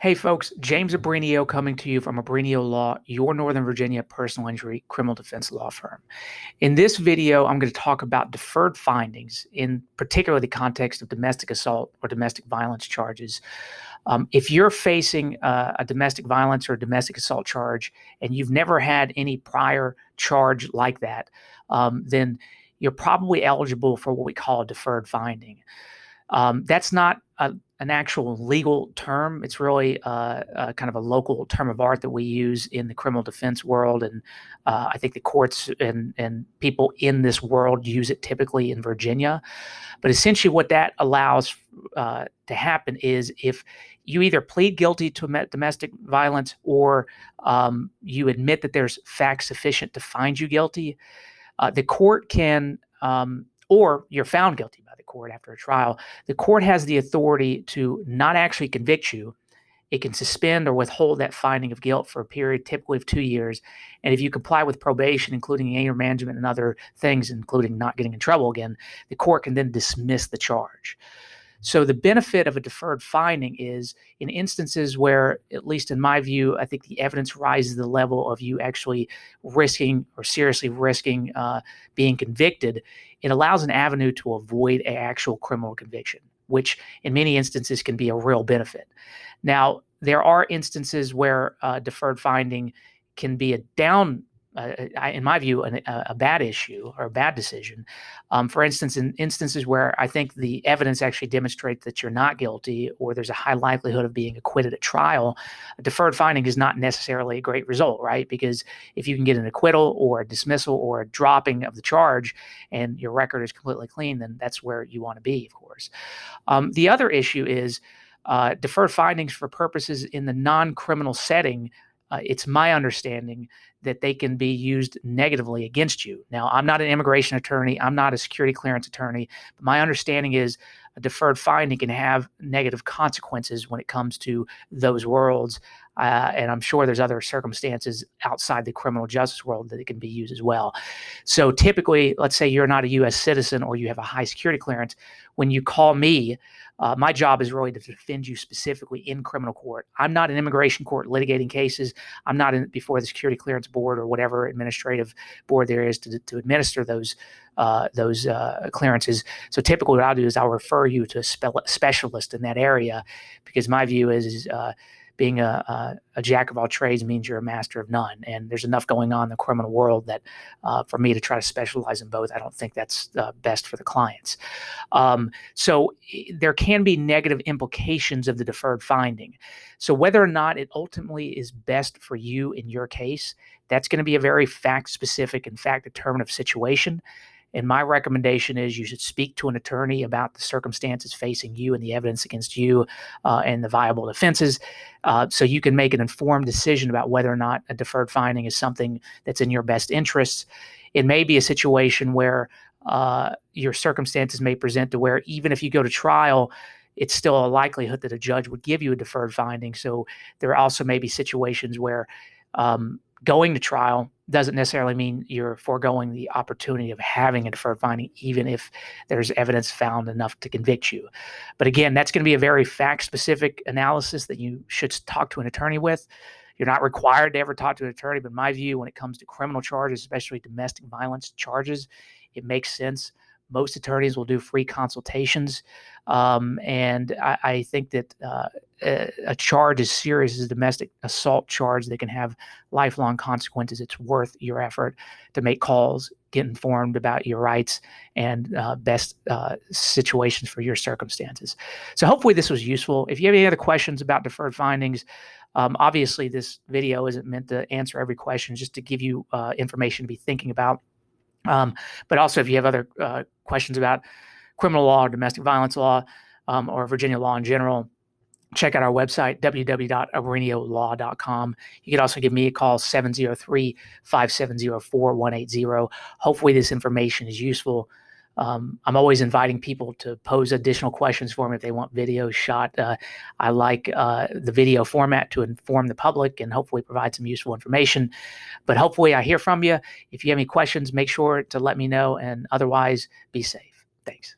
Hey folks, James Abrenio coming to you from Abrenio Law, your Northern Virginia personal injury criminal defense law firm. In this video, I'm going to talk about deferred findings in particular the context of domestic assault or domestic violence charges. If you're facing a domestic violence or domestic assault charge and you've never had any prior charge like that, then you're probably eligible for what we call a deferred finding. That's not an actual legal term. It's really kind of a local term of art that we use in the criminal defense world. And I think the courts and people in this world use it typically in Virginia. But essentially what that allows to happen is if you either plead guilty to domestic violence or you admit that there's facts sufficient to find you guilty, the court can, or you're found guilty by the court after a trial, the court has the authority to not actually convict you. It can suspend or withhold that finding of guilt for a period typically of 2 years. And if you comply with probation, including anger management and other things, including not getting in trouble again, the court can then dismiss the charge. So the benefit of a deferred finding is in instances where, at least in my view, I think the evidence rises to the level of you actually risking or seriously risking being convicted, it allows an avenue to avoid an actual criminal conviction, which in many instances can be a real benefit. Now, there are instances where deferred finding can be in my view, a bad issue or a bad decision. For instance, in instances where I think the evidence actually demonstrates that you're not guilty or there's a high likelihood of being acquitted at trial, a deferred finding is not necessarily a great result, right? Because if you can get an acquittal or a dismissal or a dropping of the charge and your record is completely clean, then that's where you want to be, of course. The other issue is deferred findings for purposes in the non-criminal setting. It's my understanding that they can be used negatively against you. Now, I'm not an immigration attorney. I'm not a security clearance attorney. But my understanding is a deferred finding can have negative consequences when it comes to those worlds. And I'm sure there's other circumstances outside the criminal justice world that it can be used as well. So typically, let's say you're not a U.S. citizen or you have a high security clearance. When you call me, my job is really to defend you specifically in criminal court. I'm not in immigration court litigating cases. I'm not before the security clearance board or whatever administrative board there is to administer those clearances. So typically what I'll do is I'll refer you to a specialist in that area, because my view is being a jack of all trades means you're a master of none. And there's enough going on in the criminal world that for me to try to specialize in both, I don't think that's best for the clients. So there can be negative implications of the deferred finding. So whether or not it ultimately is best for you in your case, that's going to be a very fact-specific and fact-determinative situation. And my recommendation is you should speak to an attorney about the circumstances facing you and the evidence against you and the viable defenses, so you can make an informed decision about whether or not a deferred finding is something that's in your best interests. It may be a situation where your circumstances may present to where even if you go to trial, it's still a likelihood that a judge would give you a deferred finding. So there also may be situations where going to trial doesn't necessarily mean you're foregoing the opportunity of having a deferred finding, even if there's evidence found enough to convict you. But again, that's going to be a very fact-specific analysis that you should talk to an attorney with. You're not required to ever talk to an attorney, but in my view, when it comes to criminal charges, especially domestic violence charges, it makes sense. Most attorneys will do free consultations. And I think that a charge as serious as a domestic assault charge that can have lifelong consequences, it's worth your effort to make calls, get informed about your rights and best situations for your circumstances. So hopefully this was useful. If you have any other questions about deferred findings, obviously this video isn't meant to answer every question, just to give you information to be thinking about. But also, if you have other questions about criminal law or domestic violence law or Virginia law in general, check out our website, www.abreniolaw.com. You can also give me a call, 703-570-4180. Hopefully this information is useful. I'm always inviting people to pose additional questions for me if they want videos shot. I like the video format to inform the public and hopefully provide some useful information. But hopefully I hear from you. If you have any questions, make sure to let me know, and otherwise, be safe. Thanks.